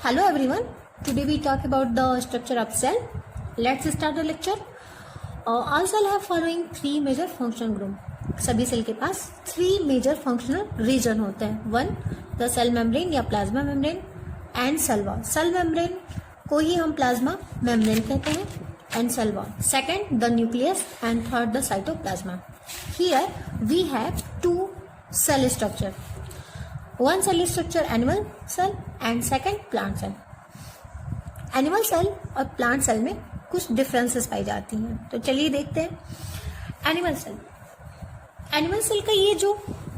Hello everyone. Today we talk about the structure of cell. Let's start the lecture. All cell have following three major function group. सभी cell के पास three major functional region होते हैं. One the cell membrane या plasma membrane and cell wall. Cell membrane को ही हम plasma membrane कहते हैं and cell wall. Second the nucleus and third the cytoplasm. Here we have two cell structure. One cell structure animal cell and second plant cell. Animal cell और plant cell में कुछ differences पाई जाती हैं. तो चलिए देखते हैं. एनिमल सेल का ये जो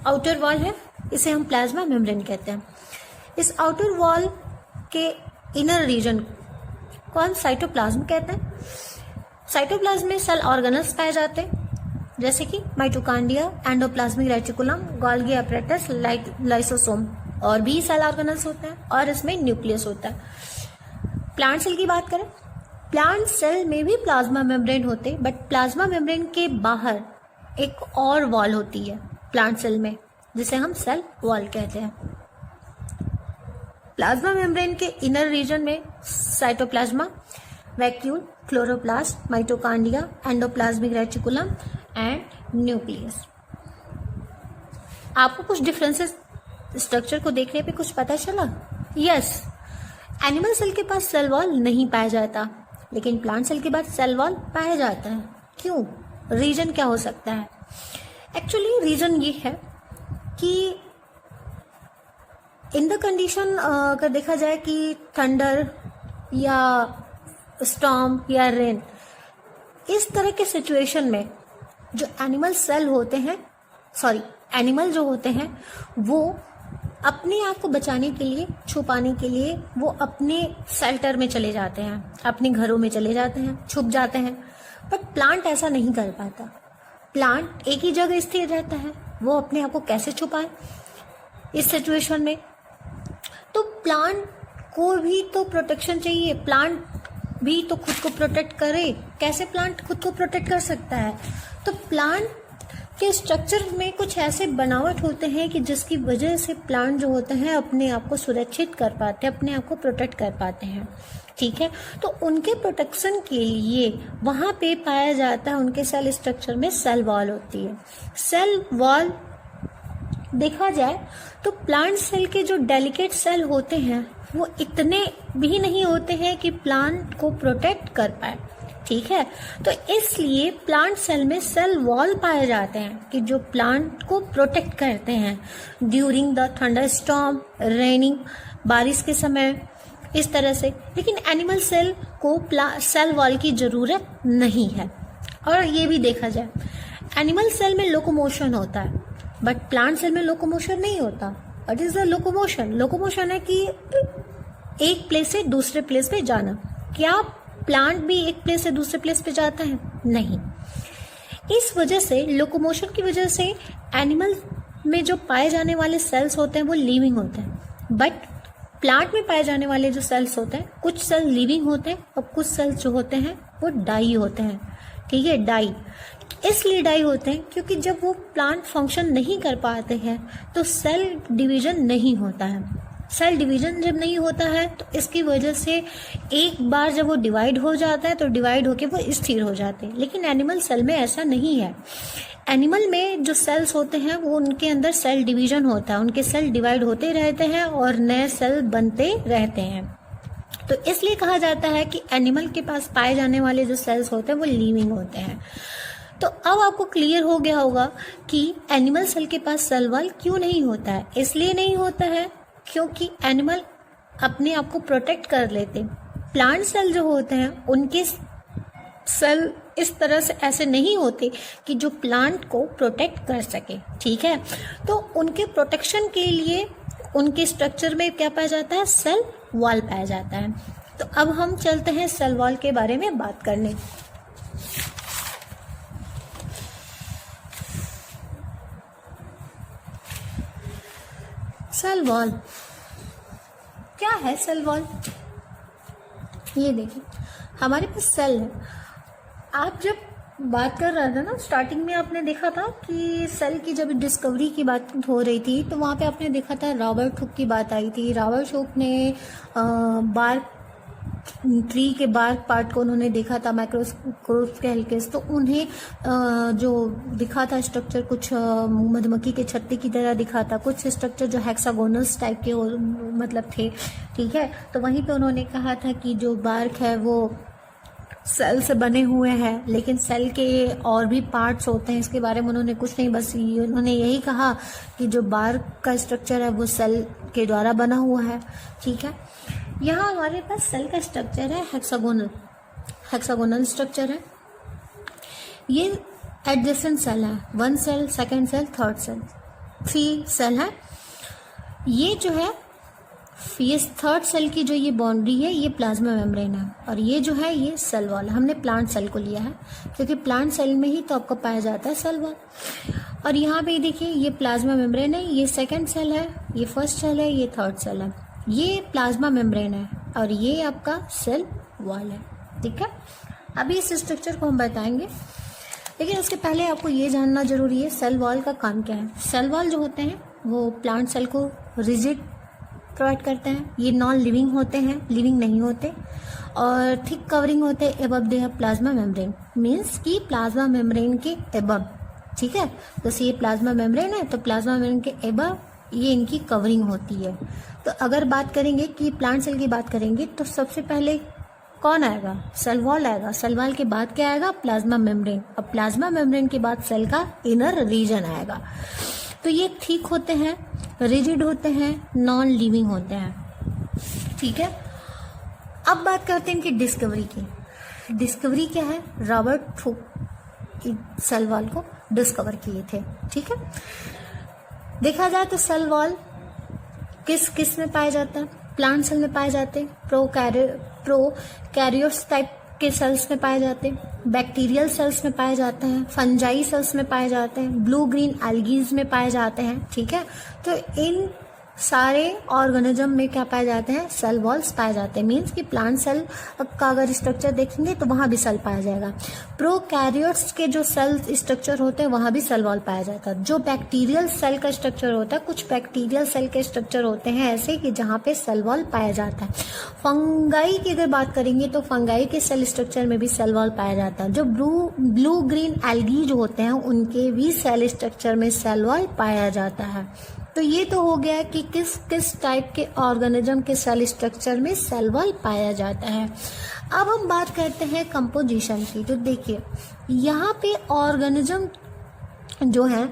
आउटर वॉल है इसे हम प्लाज्मा मेम्ब्रेन कहते हैं. इस आउटर वॉल के इनर रीजन को हम साइटोप्लाज्म कहते हैं. साइटोप्लाज्म में सेल ऑर्गेनल्स पाए जाते हैं जैसे कि mitochondria, endoplasmic reticulum, Golgi apparatus, lysosome और भी सेल ऑर्गेनल्स होते हैं और इसमें न्यूक्लियस होता है. प्लांट सेल की बात करें, प्लांट सेल में भी प्लाज्मा मेम्ब्रेन होते हैं, बट प्लाज्मा मेम्ब्रेन के बाहर एक और वॉल होती है प्लांट सेल में जिसे हम सेल वॉल कहते हैं. प्लाज्मा मेम्ब्रेन के इनर रीजन में cytoplasm, vacuole, chloroplast, mitochondria, endoplasmic reticulum and nucleus. आपको कुछ डिफरेंसेस स्ट्रक्चर को देखने पे कुछ पता चला? यस. एनिमल सेल के पास सेल वॉल नहीं पाया जाता लेकिन प्लांट सेल के पास सेल वॉल पाया जाता है. क्यों? रीजन क्या हो सकता है? एक्चुअली रीजन ये है कि इन द कंडीशन अगर देखा जाए कि थंडर या स्टॉर्म या रेन, इस तरह के सिचुएशन में जो एनिमल जो होते हैं वो अपने आप को बचाने के लिए, छुपाने के लिए वो अपने शेल्टर में चले जाते हैं, अपने घरों में चले जाते हैं, छुप जाते हैं. बट प्लांट ऐसा नहीं कर पाता. प्लांट एक ही जगह स्थिर रहता है. वो अपने आप को कैसे छुपाए इस सिचुएशन में? तो प्लांट को भी तो प्रोटेक्शन चाहिए. प्लांट भी तो खुद को प्रोटेक्ट करे. कैसे प्लांट खुद को प्रोटेक्ट कर सकता है? तो प्लांट के स्ट्रक्चर में कुछ ऐसे बनावट होते हैं कि जिसकी वजह से प्लांट जो होते हैं अपने आप को सुरक्षित कर पाते हैं, अपने आप को प्रोटेक्ट कर पाते हैं. ठीक है. तो उनके प्रोटेक्शन के लिए वहां पे पाया जाता है उनके सेल स्ट्रक्चर में सेल वॉल होती है. सेल वॉल देखा जाए तो प्लांट सेल के जो डेलिकेट सेल होते हैं वो इतने भी नहीं होते हैं कि प्लांट को प्रोटेक्ट कर पाए. ठीक है. तो इसलिए प्लांट सेल में सेल वॉल पाए जाते हैं कि जो प्लांट को प्रोटेक्ट करते हैं during the thunder storm, raining, बारिश के समय, इस तरह से. लेकिन एनिमल सेल को सेल वॉल की जरूरत नहीं है. और ये भी देखा जाए एनिमल सेल में लोकोमोशन होता है बट प्लांट सेल में लोकोमोशन नहीं होता. What is the locomotion? Locomotion है कि एक प्लेस से दूसरे प्लेस पे जाना. क्या प्लांट भी एक प्लेस से दूसरे प्लेस पे जाता है? नहीं. इस वजह से, लोकोमोशन की वजह से एनिमल में जो पाए जाने वाले सेल्स होते हैं वो लिविंग होते हैं. बट प्लांट में पाए जाने वाले जो सेल्स होते हैं, कुछ सेल लिविंग होते हैं और कुछ सेल्स जो होते हैं वो डाई होते हैं. ठीक है. डाई इसलिए डाई होते हैं क्योंकि जब वो प्लांट फंक्शन नहीं कर पाते हैं तो सेल डिवीजन नहीं होता है. सेल डिवीजन जब नहीं होता है तो इसकी वजह से एक बार जब वो डिवाइड हो जाता है तो डिवाइड होके वो स्थिर हो जाते हैं. लेकिन एनिमल सेल में ऐसा नहीं है. एनिमल में जो सेल्स होते हैं वो उनके अंदर सेल डिवीजन होता है. उनके सेल डिवाइड होते रहते हैं और नए सेल बनते रहते हैं. तो इसलिए कहा जाता है कि एनिमल के पास पाए जाने वाले जो सेल्स होते हैं वो लिविंग होते हैं. तो अब आपको क्लियर हो गया होगा कि एनिमल सेल के पास सेल वॉल क्यों नहीं होता है. इसलिए नहीं होता है क्योंकि एनिमल अपने आप को प्रोटेक्ट कर लेते. प्लांट सेल जो होते हैं उनके सेल इस तरह से ऐसे नहीं होते कि जो प्लांट को प्रोटेक्ट कर सके. ठीक है. तो उनके प्रोटेक्शन के लिए उनके स्ट्रक्चर में क्या पाया जाता है? सेल वॉल पाया जाता है. तो अब हम चलते हैं सेल वॉल के बारे में बात करने. सेल वॉल क्या है? सेल वॉल ये देखिए, हमारे पास सेल है. आप जब बात कर रहा था ना, स्टार्टिंग में आपने देखा था कि सेल की जब डिस्कवरी की बात हो रही थी तो वहाँ पे आपने देखा था रॉबर्ट हुक की बात आई थी। रॉबर्ट हुक ने बार्क ट्री के बार्क पार्ट को उन्होंने देखा था माइक्रोस्कोप के हल्के से, तो उन्हें जो दिखा था स्ट्रक्चर कुछ मधुमक्खी के छत्ते की तरह दिखा था, कुछ स्ट्रक्चर जो हेक्सागोनल्स टाइप के मतलब थे, ठीक है। तो वहीं पे उन्होंने कहा था कि जो बार्क है वो सेल से बने हुए हैं, लेकिन सेल के और भी पार्ट्स होते हैं, इसके बारे में उन्होंने कुछ नहीं, बस उन्होंने यही कहा कि जो बार्क का स्ट्रक्चर है वो सेल के द्वारा बना हुआ है, ठीक है। यहाँ हमारे पास सेल का स्ट्रक्चर है हेक्सागोनल स्ट्रक्चर है। ये एडजेसेंट सेल है, 1 cell, 2nd cell, 3rd cell, 3 cell है। ये जो है ये 3rd सेल की जो ये बाउंड्री है ये प्लाज्मा मेम्ब्रेन है, और ये जो है ये सेल वॉल है। हमने प्लांट सेल को लिया है क्योंकि प्लांट सेल में ही तो आपको पाया जाता है सेल वॉल। और यहाँ पे देखिए ये प्लाज्मा मेम्ब्रेन है, ये 2nd सेल है, ये 1st सेल है, ये 3rd सेल है, ये प्लाज्मा मेम्ब्रेन है और ये आपका सेल वॉल है, ठीक है। अभी इस स्ट्रक्चर को हम बताएंगे, लेकिन उसके पहले आपको ये जानना जरूरी है सेल वॉल का काम क्या है। सेल वॉल जो होते हैं वो प्लांट सेल को रिजिड प्रोवाइड करते हैं। ये नॉन लिविंग होते हैं, लिविंग नहीं होते, और थिक कवरिंग होते हैं एबव दे प्लाज्मा मेम्ब्रेन, मीन्स कि प्लाज्मा मेम्ब्रेन के एबव, ठीक है। जैसे ये प्लाज्मा मेम्ब्रेन है तो प्लाज्मा मेम्ब्रेन के एबव ये इनकी कवरिंग होती है। तो अगर बात करेंगे कि प्लांट सेल की बात करेंगे तो सबसे पहले कौन आएगा, सेल वॉल आएगा। सेल वॉल के बाद क्या आएगा, प्लाज्मा मेम्ब्रेन, और प्लाज्मा मेम्ब्रेन के बाद सेल का इनर रीजन आएगा। तो ये थिक होते हैं, रिजिड होते हैं, नॉन लिविंग होते हैं, ठीक है। अब बात करते हैं इनकी डिस्कवरी की। डिस्कवरी क्या है, रॉबर्ट हुक सेल वॉल को डिस्कवर किए थे, ठीक है। देखा जाए तो सेल वॉल किस किस में पाया जाता है, प्लांट सेल में पाए जाते हैं, प्रोकैरियोट्स टाइप के सेल्स में पाए जाते हैं, बैक्टीरियल सेल्स में पाए जाते हैं, फंजाई सेल्स में पाए जाते हैं, ब्लू ग्रीन एल्गीज में पाए जाते हैं, ठीक है। तो इन सारे ऑर्गेनिज्म में क्या पाए जाते हैं, सेल वॉल्स पाए जाते हैं। मीन्स कि प्लांट सेल का अगर स्ट्रक्चर देखेंगे तो वहां भी सेल पाया जाएगा। प्रोकैरियोट्स के जो सेल स्ट्रक्चर होते हैं वहां भी सेल वॉल पाया जाता है। जो बैक्टीरियल सेल का स्ट्रक्चर होता है, कुछ बैक्टीरियल सेल के स्ट्रक्चर होते हैं ऐसे कि जहां पे सेल वॉल पाया जाता है। फंगाई की अगर बात करेंगे तो फंगाई के सेल स्ट्रक्चर में भी सेल वॉल पाया जाता है। जो ब्लू ग्रीन एल्गी जो होते हैं उनके भी सेल स्ट्रक्चर में सेल वॉल पाया जाता है। तो ये तो हो गया कि किस किस टाइप के ऑर्गेनिज्म के सेल स्ट्रक्चर में सेल वॉल पाया जाता है। अब हम बात करते हैं कंपोजिशन की। तो देखिए यहाँ पे ऑर्गेनिज्म जो है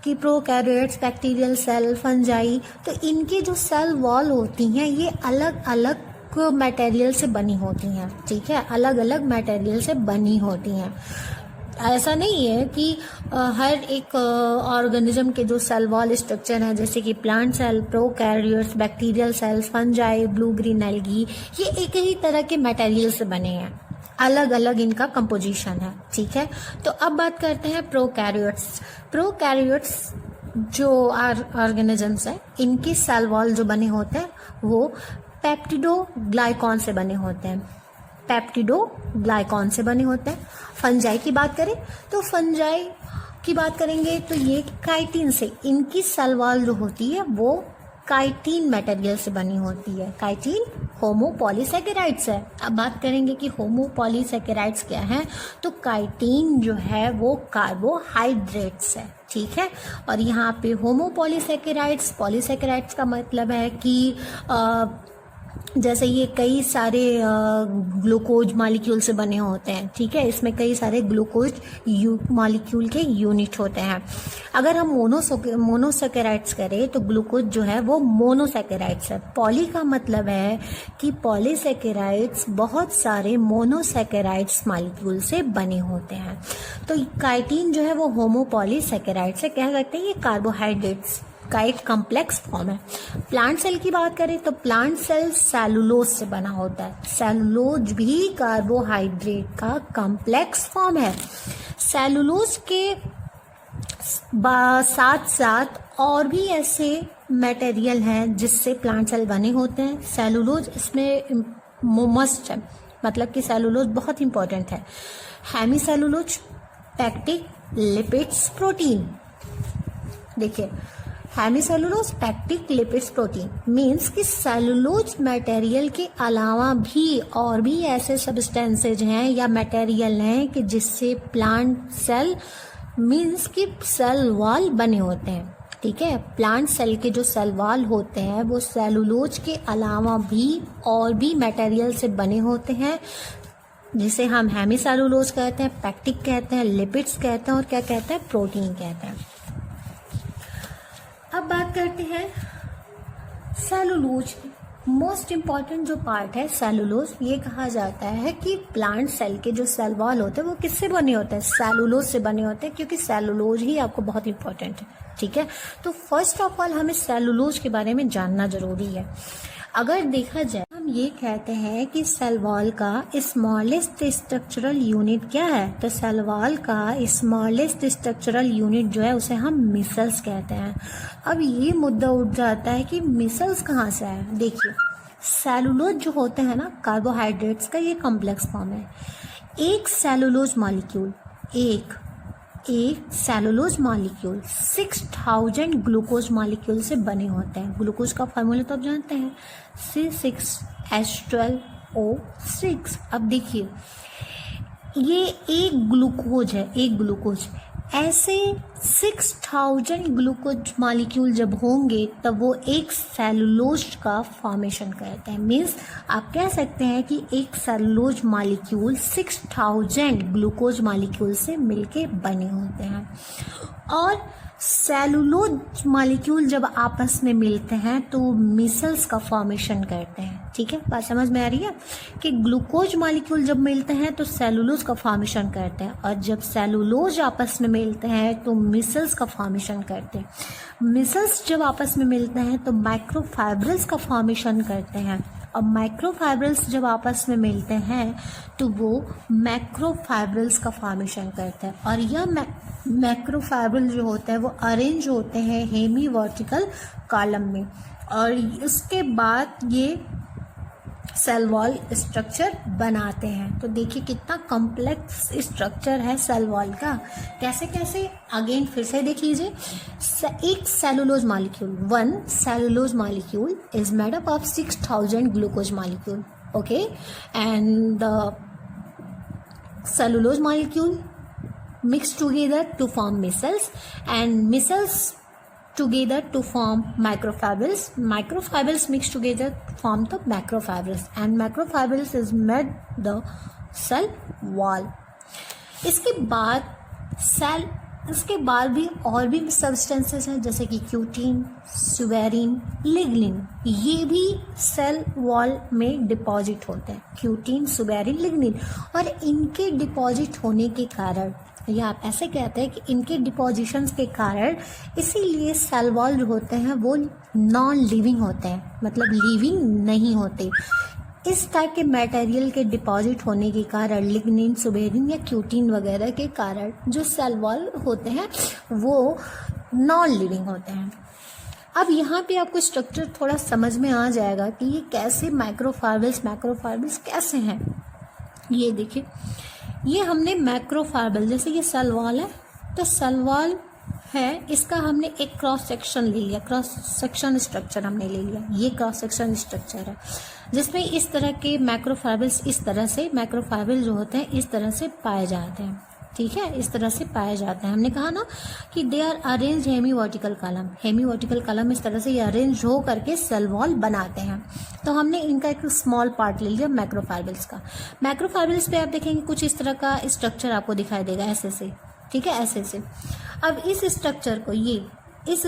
कि प्रोकैरियोट्स, बैक्टीरियल सेल, फंजाई, तो इनकी जो सेल वॉल होती हैं ये अलग अलग मटेरियल से बनी होती हैं, ठीक है, अलग अलग मटेरियल से बनी होती हैं। ऐसा नहीं है कि हर एक ऑर्गेनिज्म के जो सेल वॉल स्ट्रक्चर है, जैसे कि plant cell, prokaryotes, bacterial cells, fungi, blue green algae, ये एक ही तरह के मटेरियल से बने हैं, अलग अलग इनका कंपोजिशन है, ठीक है। तो अब बात करते हैं प्रोकैरियोट्स। प्रोकैरियोट्स जो ऑर्गेनिजम्स है इनकी सेल वॉल जो बने होते हैं वो पेप्टिडोग्लाइकॉन से बने होते हैं, पेप्टिडोग्लाइकॉन से बने होते हैं। फंजाई की बात करें तो फंजाई की बात करेंगे तो ये काइटिन से, इनकी सेल वॉल जो होती है वो काइटिन मटेरियल से बनी होती है। काइटिन होमोपॉलीसैकेराइड्स है। अब बात करेंगे कि होमोपॉलीसैकेराइड्स क्या है, तो काइटिन जो है वो कार्बोहाइड्रेट्स है, ठीक है। और यहाँ पे होमोपॉलीसैकेराइड्स, पॉलीसैकेराइड्स का मतलब है कि जैसे ये कई सारे ग्लूकोज मॉलिक्यूल से बने होते हैं, ठीक है, इसमें कई सारे ग्लूकोज मॉलिक्यूल के यूनिट होते हैं। अगर हम मोनोसैकेराइड्स करें तो ग्लूकोज जो है वो मोनोसैकेराइड्स है। पॉली का मतलब है कि पॉलीसैकेराइड्स बहुत सारे मोनोसैकेराइड्स मॉलिक्यूल से बने होते हैं। तो काइटिन जो है वो होमोपॉलीसैकेराइड्स है, कह सकते हैं ये कार्बोहाइड्रेट्स का एक कॉम्प्लेक्स फॉर्म है। प्लांट सेल की बात करें तो प्लांट सेल सेलुलोज से बना होता है। सेलुलोज भी कार्बोहाइड्रेट का कॉम्प्लेक्स फॉर्म है। सेलुलोज के साथ साथ और भी ऐसे मटेरियल हैं जिससे प्लांट सेल बने होते हैं। सेलुलोज इसमें मस्ट है, मतलब कि सेलुलोज बहुत इंपॉर्टेंट है। Hemi cellulose, pectic lipids protein. देखिए hemicellulose pectic lipids protein means कि सेलुलोज मटेरियल के अलावा भी और भी ऐसे सब्सटेंसेज हैं या मटेरियल हैं कि जिससे प्लांट सेल मीन्स कि सेल वॉल बने होते हैं। ठीक है, प्लांट सेल के जो सेल वॉल होते हैं वो सेलुलोज के अलावा भी और भी मटेरियल से बने होते हैं, जिसे हम हेमीसेलुलोज कहते हैं, पैक्टिक कहते हैं, लिपिड्स कहते हैं और क्या कहते हैं, प्रोटीन कहते हैं। अब बात करते हैं सेलुलोज की। मोस्ट इम्पॉर्टेंट जो पार्ट है सेलुलोज, ये कहा जाता है कि प्लांट सेल के जो सेल वॉल होते हैं वो किससे बने होते हैं, सेलुलोज से बने होते हैं, क्योंकि सेलुलोज ही आपको बहुत इंपॉर्टेंट है। ठीक है, तो फर्स्ट ऑफ ऑल हमें सेलुलोज के बारे में जानना जरूरी है। अगर देखा जाए हम ये कहते हैं कि सेल वॉल का स्मॉलेस्ट स्ट्रक्चरल यूनिट क्या है, तो सेल वॉल का स्मॉलेस्ट स्ट्रक्चरल यूनिट जो है उसे हम मिसल्स कहते हैं। अब ये मुद्दा उठ जाता है कि मिसल्स कहाँ से आए। देखिए सेलुलोज जो होते हैं ना, कार्बोहाइड्रेट्स का ये कॉम्प्लेक्स फॉर्म है। एक सेलुलोज मॉलिक्यूल एक सेलुलोज मॉलिक्यूल 6000 ग्लूकोज मॉलिक्यूल से बने होते हैं। ग्लूकोज का फार्मूला तो आप जानते हैं, C6H12O6। अब देखिए ये एक ग्लूकोज है, एक ग्लूकोज। ऐसे 6000 ग्लूकोज मॉलिक्यूल जब होंगे तब वो एक सेलुलोज का फॉर्मेशन करते हैं। मीन्स आप कह सकते हैं कि एक सेलुलोज मॉलिक्यूल 6000 ग्लूकोज मॉलिक्यूल से मिलके बने होते हैं। और सेलुलोज मॉलिक्यूल जब आपस में मिलते हैं तो मिसल्स का फॉर्मेशन करते हैं। ठीक है, बात समझ में आ रही है कि ग्लूकोज मॉलिक्यूल जब मिलते हैं तो सेलुलोज का फॉर्मेशन करते हैं, और जब सेलुलोज आपस में मिलते हैं तो मिसल्स का फॉर्मेशन करते हैं। मिसल्स जब आपस में मिलते हैं तो माइक्रोफाइब्रिल्स का फॉर्मेशन करते हैं, और माइक्रोफाइब्रिल्स जब आपस में मिलते हैं तो वो मैक्रोफाइब्रिल्स का फॉर्मेशन करते हैं। और यह मैक्रोफाइब्रिल जो होता है वो अरेंज होते हैं हेमी वर्टिकल कॉलम में, और उसके बाद ये सेल वॉल स्ट्रक्चर बनाते हैं। तो देखिए कितना कॉम्प्लेक्स स्ट्रक्चर है सेल वॉल का। कैसे कैसे, अगेन फिर से देख लीजिए। एक cellulose molecule, one cellulose molecule is made up of 6000 glucose molecule. Okay, and the cellulose molecule mix together to form micelles, and micelles together to form microfibrils. Microfibrils mix together to form the macrofibrils, and macrofibrils is made the cell wall. इसके बाद भी और भी substances हैं जैसे कि cutin, सुवेरिन, lignin. ये भी सेल वॉल में डिपॉजिट होते हैं, क्यूटीन, सुवेरिन, लिग्निन। और इनके डिपॉजिट होने के कारण, या आप ऐसे कहते हैं कि इनके डिपोजिशंस के कारण इसीलिए सेल वॉल जो होते हैं वो नॉन लिविंग होते हैं, मतलब लिविंग नहीं होते। इस टाइप के मटेरियल के डिपॉजिट होने के कारण, लिग्निन, सुबेरिन या क्यूटीन वगैरह के कारण जो सेल वॉल होते हैं वो नॉन लिविंग होते हैं। अब यहाँ पे आपको स्ट्रक्चर थोड़ा समझ में आ जाएगा कि ये कैसे मैक्रोफाइब्रिल्स कैसे हैं। ये देखिए, ये हमने मैक्रोफाइब्रिल, जैसे ये सेल वॉल है तो सेल वॉल है, इसका हमने एक क्रॉस सेक्शन ले लिया, क्रॉस सेक्शन स्ट्रक्चर हमने ले लिया। ये क्रॉस सेक्शन स्ट्रक्चर है जिसमें इस तरह के मैक्रोफाइब्रिल्स, इस तरह से मैक्रोफाइब्रिल जो होते हैं इस तरह से पाए जाते हैं। ठीक है, इस तरह से पाए जाते हैं। हमने कहा ना कि they are arrange hemi vertical column. Hemi vertical column इस तरह से ये अरेंज हो करके सेल वॉल बनाते हैं। तो हमने इनका एक स्मॉल पार्ट ले लिया मैक्रोफाइब्रिल्स का। मैक्रोफाइब्रिल्स पे आप देखेंगे कुछ इस तरह का स्ट्रक्चर आपको दिखाई देगा ऐसे से। ठीक है, ऐसे से। अब इस स्ट्रक्चर को, ये इस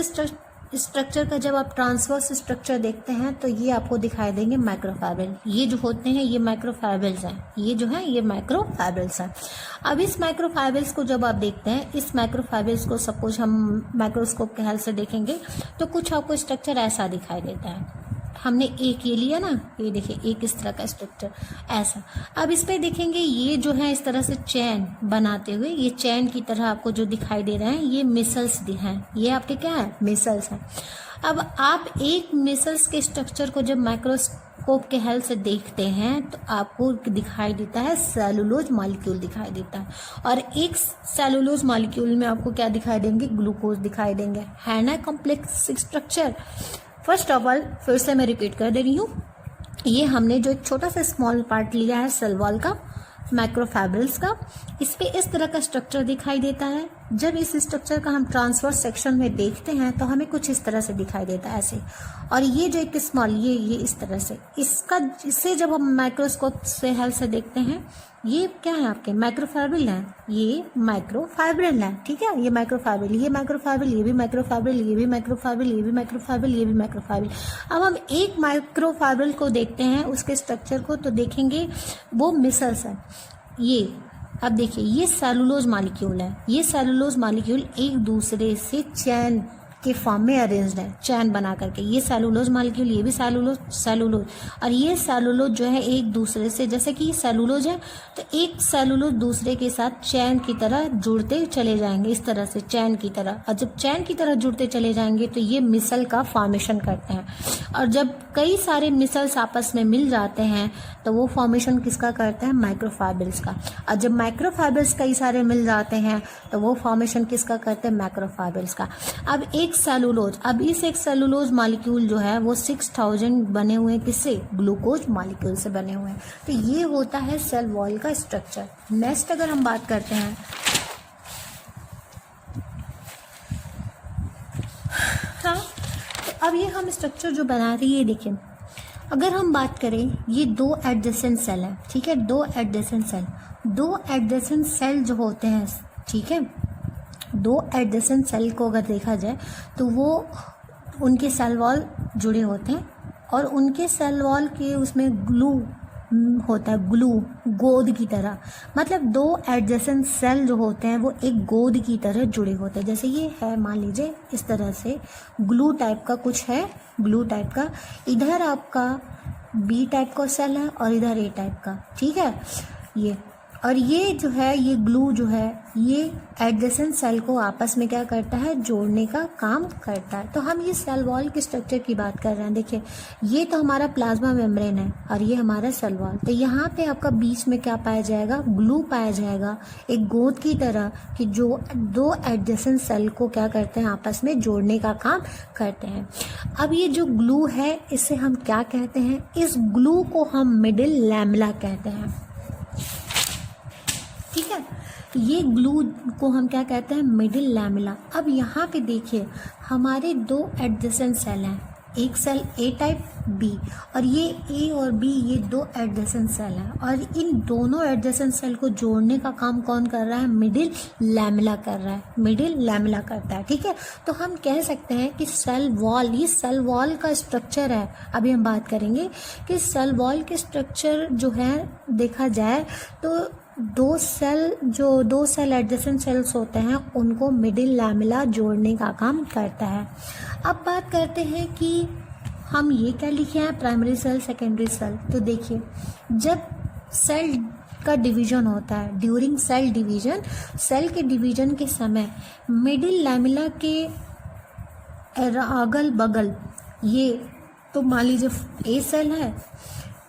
स्ट्रक्चर का जब आप ट्रांसवर्स स्ट्रक्चर देखते हैं तो ये आपको दिखाई देंगे मैक्रोफाइब्रिल। ये जो होते हैं ये मैक्रोफाइब्रिल्स हैं, ये जो है ये मैक्रोफाइब्रिल्स हैं। अब इस मैक्रोफाइब्रिल्स को जब आप देखते हैं, इस मैक्रोफाइब्रिल्स को सपोज हम माइक्रोस्कोप के हेल्प से देखेंगे तो कुछ आपको स्ट्रक्चर ऐसा दिखाई देता है। हमने एक ये लिया ना, ये देखिए एक इस तरह का स्ट्रक्चर ऐसा। अब इस पे देखेंगे ये जो है इस तरह से चैन बनाते हुए, ये चैन की तरह आपको जो दिखाई दे रहे हैं ये मिसल्स हैं। ये आपके क्या है, मिसल्स हैं। अब आप एक मिसल्स के स्ट्रक्चर को जब माइक्रोस्कोप के हेल्प से देखते हैं तो आपको दिखाई देता है सेलुलोज मॉलिक्यूल दिखाई देता है, और एक सेलुलोज मॉलिक्यूल में आपको क्या दिखाई देंगे, ग्लूकोज दिखाई देंगे, है ना complex structure. First of all फिर से मैं रिपीट कर दे रही हूँ, ये हमने जो एक छोटा सा स्मॉल पार्ट लिया है सेल वॉल का, माइक्रोफाइब्रिल्स का, इस पे इस तरह का स्ट्रक्चर दिखाई देता है। जब इस स्ट्रक्चर का हम ट्रांसवर्स सेक्शन में देखते हैं तो हमें कुछ इस तरह से दिखाई देता है ऐसे, और ये जो एक स्मॉल ये इस तरह से, इससे जब हम माइक्रोस्कोप से हेल्प से देखते हैं, ये क्या है आपके माइक्रोफाइब्रिल है, ये माइक्रोफाइब्रिल है, ठीक है, ये माइक्रोफाइब्रिल, ये माइक्रोफाइब्रिल, ये भी माइक्रोफाइब्रिल, ये भी माइक्रोफाइब्रिल, ये भी माइक्रोफाइब्रिल, ये भी माइक्रोफाइब्रिल। अब हम एक माइक्रोफाइब्रिल को देखते हैं, उसके स्ट्रक्चर को, तो देखेंगे वो मिसल्स है। ये अब देखिए, ये सेलुलोज मॉलिक्यूल है, ये सेलुलोज मॉलिक्यूल एक दूसरे से चैन के फॉर्म में अरेंज्ड है, चैन बना करके, ये सेलुलोज मॉलिक्यूल, ये भी सेलुलोज, और ये सेलुलोज जो है एक दूसरे से, जैसे कि ये सेलुलोज है तो एक सेलुलोज दूसरे के साथ चैन की तरह जुड़ते चले जाएंगे, इस तरह से चैन की तरह, और जब चैन की तरह जुड़ते चले जाएंगे तो ये मिसल का फॉर्मेशन करते हैं, और जब कई सारे मिसल्स आपस में मिल जाते हैं तो वो फॉर्मेशन किसका करते हैं, माइक्रोफाइब्रिल्स का, और जब माइक्रोफाइब्रिल्स कई सारे मिल जाते हैं तो वो फॉर्मेशन किसका करते हैं, मैक्रोफाइब्रिल्स का। अब एक सेलुलोज, अब इस एक सेलुलोज मॉलिक्यूल जो है वो 6000 बने हुए हैं, किससे, ग्लूकोज मॉलिक्यूल से बने हुए हैं। तो ये होता है सेल वॉल का स्ट्रक्चर। नेक्स्ट अगर हम बात करते हैं, हाँ, तो अब ये हम स्ट्रक्चर जो बना रही है, देखिए अगर हम बात करें, ये दो एडजेसेंट सेल है, ठीक है, दो एडजेसेंट सेल जो होते हैं, ठीक है, दो एडजेसेंट सेल को अगर देखा जाए तो वो उनके सेल वॉल जुड़े होते हैं, और उनके सेल वॉल के उसमें ग्लू होता है, ग्लू गोंद की तरह, मतलब दो एडजेसेंट सेल जो होते हैं वो एक गोंद की तरह जुड़े होते हैं। जैसे ये है, मान लीजिए इस तरह से ग्लू टाइप का कुछ है, ग्लू टाइप का, इधर आपका बी टाइप का सेल है और इधर ए टाइप का, ठीक है, ये, और ये जो है, ये ग्लू जो है, ये एडजेसेंट सेल को आपस में क्या करता है, जोड़ने का काम करता है। तो हम ये सेल वॉल के स्ट्रक्चर की बात कर रहे हैं। देखिए, ये तो हमारा प्लाज्मा मेम्ब्रेन है और ये हमारा सेल वॉल, तो यहाँ पे आपका बीच में क्या पाया जाएगा, ग्लू पाया जाएगा, एक गोंद की तरह, कि जो दो एडजेसेंट सेल को क्या करते हैं, आपस में जोड़ने का काम करते हैं। अब ये जो ग्लू है, इसे हम क्या कहते हैं, इस ग्लू को हम मिडिल लैमेला कहते हैं, ठीक है, ये ग्लू को हम क्या कहते हैं, मिडिल लैमेला। अब यहाँ पे देखिए, हमारे दो एडजेसेंट सेल हैं, एक सेल ए टाइप, बी, और ये ए और बी, ये दो एडजेसेंट सेल हैं, और इन दोनों एडजेसेंट सेल को जोड़ने का काम कौन कर रहा है, मिडिल लैमेला कर रहा है, मिडिल लैमेला करता है, ठीक है। तो हम कह सकते हैं कि सेल वॉल, ये सेल वॉल का स्ट्रक्चर है। अभी हम बात करेंगे कि सेल वॉल के स्ट्रक्चर जो है, देखा जाए तो दो सेल एडजेसेंट सेल्स होते हैं, उनको मिडिल लैमेला जोड़ने का काम करता है। अब बात करते हैं कि हम ये क्या लिखे हैं, प्राइमरी सेल, सेकेंडरी सेल। तो देखिए, जब सेल का डिवीजन होता है, ड्यूरिंग सेल डिवीजन, सेल के डिवीजन के समय मिडिल लैमेला के अगल बगल, ये तो मान लीजिए ए सेल है,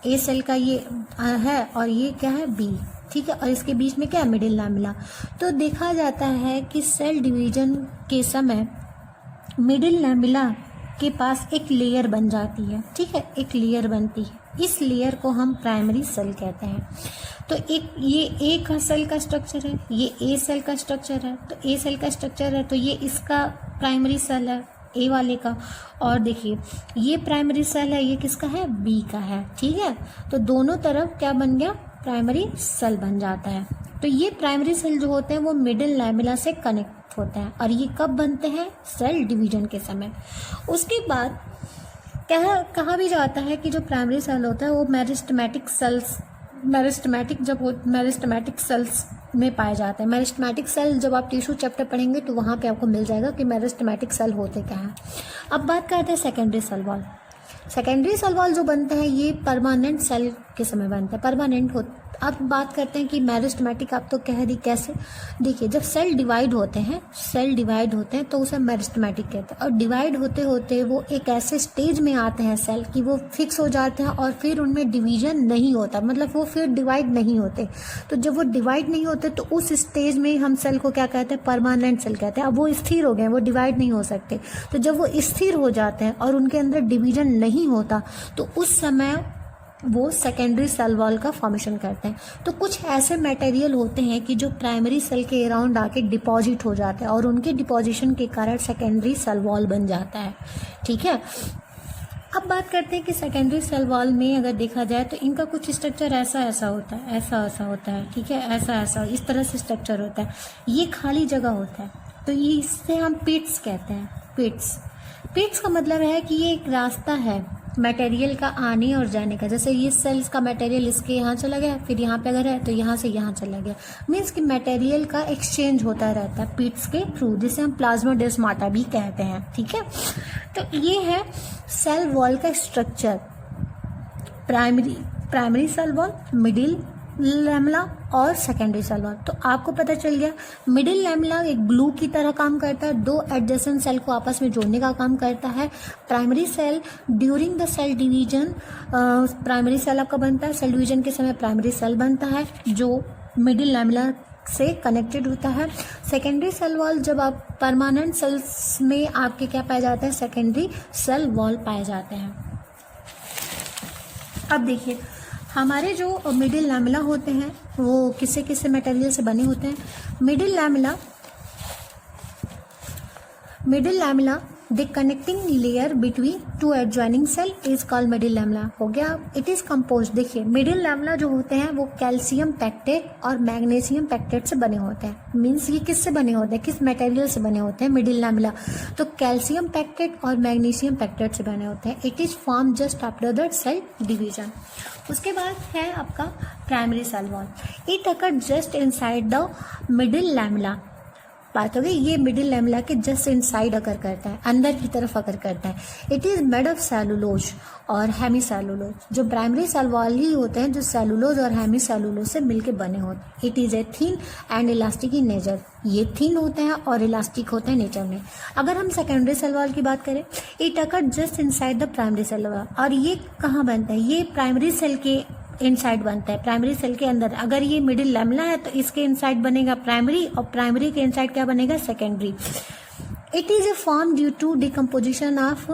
ए सेल का ये है, और ये क्या है, बी, ठीक है, और इसके बीच में क्या है, मिडिल लैमेला। तो देखा जाता है कि सेल डिवीजन के समय मिडिल लैमेला के पास एक लेयर बन जाती है, ठीक है, एक लेयर बनती है, इस लेयर को हम प्राइमरी सेल कहते हैं। तो एक ये ए का सेल का स्ट्रक्चर है, ये ए सेल का स्ट्रक्चर है, तो ए सेल का स्ट्रक्चर है तो ये इसका प्राइमरी सेल है, ए वाले का, और देखिए ये प्राइमरी सेल है, ये किसका है, बी का है, ठीक है। तो दोनों तरफ क्या बन गया, प्राइमरी सेल बन जाता है। तो ये प्राइमरी सेल जो होते हैं वो मिडिल लैमेला से कनेक्ट होते हैं, और ये कब बनते हैं, सेल डिवीजन के समय। उसके बाद कहा भी जाता है कि जो प्राइमरी सेल होता है वो मेरिस्टेमेटिक सेल्स में पाए जाते हैं। मेरिस्टेमेटिक सेल, जब आप टिश्यू चैप्टर पढ़ेंगे तो वहाँ पे आपको मिल जाएगा कि मेरिस्टेमेटिक सेल होते क्या हैं। अब बात करते हैं secondary cell wall. Secondary cell wall जो बनते हैं ये परमानेंट सेल के समय बनते हैं। परमानेंट अब बात करते हैं कि मेरिस्टेमेटिक, आप तो कह रही कैसे। देखिए, जब सेल डिवाइड होते हैं तो उसे मेरिस्टेमेटिक कहते हैं, और डिवाइड होते होते वो एक ऐसे स्टेज में आते हैं सेल कि वो फिक्स हो जाते हैं और फिर उनमें डिवीजन नहीं होता, मतलब वो फिर डिवाइड नहीं होते। तो जब वो डिवाइड नहीं होते तो उस स्टेज में हम सेल को क्या कहते हैं, परमानेंट सेल कहते हैं। अब वो स्थिर हो गए, वो डिवाइड नहीं हो सकते। तो जब वो स्थिर हो जाते हैं और उनके अंदर डिवीजन नहीं होता तो उस समय वो सेकेंडरी सेल वॉल का फॉर्मेशन करते हैं। तो कुछ ऐसे मटेरियल होते हैं कि जो प्राइमरी सेल के अराउंड आके डिपॉजिट हो जाते हैं और उनके डिपॉजिशन के कारण सेकेंडरी सेल वॉल बन जाता है। ठीक है, अब बात करते हैं कि सेकेंडरी सेल वॉल में अगर देखा जाए तो इनका कुछ स्ट्रक्चर ऐसा होता है, ऐसा होता है। ठीक है, ऐसा इस तरह से स्ट्रक्चर होता है। ये खाली जगह होता है, तो ये इससे हम पिट्स कहते हैं। पिट्स का मतलब है कि ये एक रास्ता है मटेरियल का आने और जाने का। जैसे ये सेल्स का मटेरियल इसके यहाँ चला गया, फिर यहाँ पे अगर है तो यहाँ से यहाँ चला गया, मीन्स कि मटेरियल का एक्सचेंज होता रहता है पिट्स के थ्रू, जिसे हम प्लाज्मोडेस्माटा भी कहते हैं। ठीक है, तो ये है सेल वॉल का structure. Primary cell wall, middle lamella और सेकेंडरी सेल वॉल। तो आपको पता चल गया, मिडिल लैमेला एक ग्लू की तरह काम करता है, दो एडजेसेंट सेल को आपस में जोड़ने का काम करता है। Primary cell during the cell division, primary cell आपका बनता है, सेल डिवीजन के समय प्राइमरी सेल बनता है जो मिडिल लैमेला से कनेक्टेड होता है। सेकेंडरी सेल वॉल, जब आप परमानेंट सेल्स में आपके क्या पाए जाते हैं, सेकेंडरी सेल वॉल पाए जाते हैं। अब देखिए, हमारे जो मिडिल लैमेला होते हैं वो किससे मटेरियल से बने होते हैं। Middle lamella the connecting layer between two adjoining cell is called middle lamella. हो गया। इट इज कंपोज, देखिए मिडिल लैमेला जो होते हैं वो कैल्शियम पैक्टेट और मैग्नीशियम पैक्टेट से बने होते हैं। मीन्स ये किससे बने होते हैं, किस मटेरियल से बने होते हैं मिडिल लैमेला, तो कैल्शियम पैक्टेट और मैग्नीशियम पैक्टेट से बने होते हैं। It is form just after the cell division. उसके बाद है आपका primary cell wall. It occur just inside the middle lamella. बात हो गई, ये मिडिल लैमेला के जस्ट इनसाइड अकर करता है, अंदर की तरफ अकर करता है। It is made of cellulose और हेमी सेलुलोज। जो प्राइमरी सेल वॉल ही होते हैं जो सेलुलोज और हेमी सेलुलोज से मिलकर बने होते हैं। It is a thin and elastic in nature. ये थिन होते हैं और इलास्टिक होते हैं नेचर में। अगर हम सेकेंडरी सेल वॉल की बात करें, it occur just inside the primary cell wall. और ये कहाँ बनता है, ये प्राइमरी सेल के इनसाइड बनता है, प्राइमरी सेल के अंदर। अगर ये मिडिल लैमेला है तो इसके इनसाइड बनेगा प्राइमरी, और प्राइमरी के इनसाइड क्या बनेगा, secondary. It is a form due to decomposition of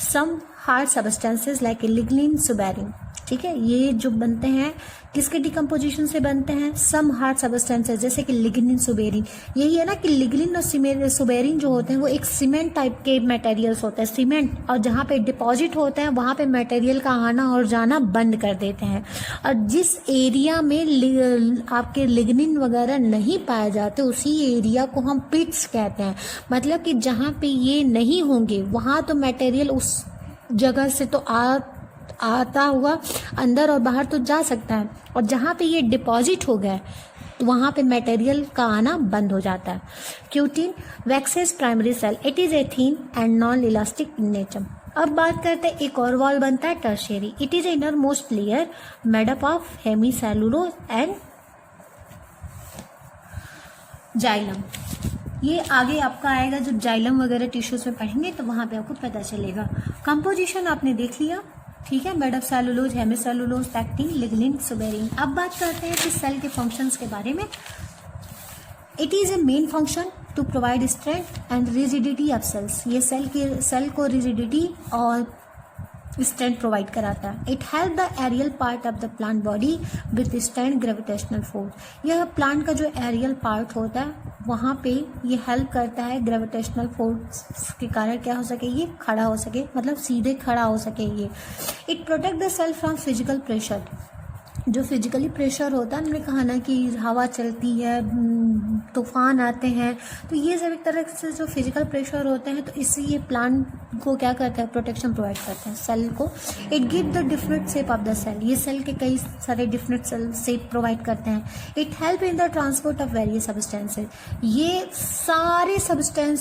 some hard substances like lignin, suberin. ठीक है, ये जो बनते हैं किसके डिकम्पोजिशन से बनते हैं, सम हार्ड सब्सटेंसेस जैसे कि लिग्निन, सुबेरिन। यही है ना कि लिग्निन और सुबेरिन जो होते हैं वो एक सीमेंट टाइप के मटेरियल्स होते हैं, सीमेंट, और जहाँ पे डिपॉजिट होते हैं वहाँ पे मटेरियल का आना और जाना बंद कर देते हैं। और जिस एरिया में आपके लिग्निन वगैरह नहीं पाए जाते उसी एरिया को हम पिट्स कहते हैं। मतलब कि जहाँ पे ये नहीं होंगे वहाँ तो मटेरियल उस जगह से तो आता हुआ अंदर और बाहर तो जा सकता है, और जहाँ पे ये डिपॉजिट हो गया तो वहाँ पे मटेरियल का आना बंद हो जाता है। Cutin waxes primary cell. It is a thin and non elastic in nature. अब बात करते हैं एक और वॉल बनता है tertiary. It is inner most layer made up of hemi cellulose and xylem. ये आगे आपका आएगा जब जाइलम वगैरह टिश्यूज में पढ़ेंगे तो वहाँ पे आपको पता चलेगा। कंपोजिशन आपने देख लिया, ठीक है, made of cellulose, hemi cellulose, pectin, lignin, suberin. अब बात करते हैं कि सेल के फंक्शंस के बारे में। It is a main function to provide strength and rigidity of cells. ये सेल को रिजिडिटी और स्ट्रेंथ प्रोवाइड कराता है। It help the aerial part of the plant body withstand gravitational force. यह प्लांट का जो एरियल पार्ट होता है वहाँ पे ये हेल्प करता है ग्रेविटेशनल फोर्स के कारण क्या हो सके, ये खड़ा हो सके, मतलब सीधे खड़ा हो सके ये। It protect the cell from physical pressure. जो फिजिकली प्रेशर होता है, हमने कहा ना कि हवा चलती है, तूफान आते हैं, तो ये सब एक तरह से जो फिजिकल प्रेशर होते हैं तो इससे ये प्लांट को क्या करता है, प्रोटेक्शन प्रोवाइड करता है सेल को। It give the different shape of the cell. ये सेल के कई सारे डिफरेंट सेल शेप प्रोवाइड करते हैं। It help in the transport of various substances. ये सारे सब्सटेंस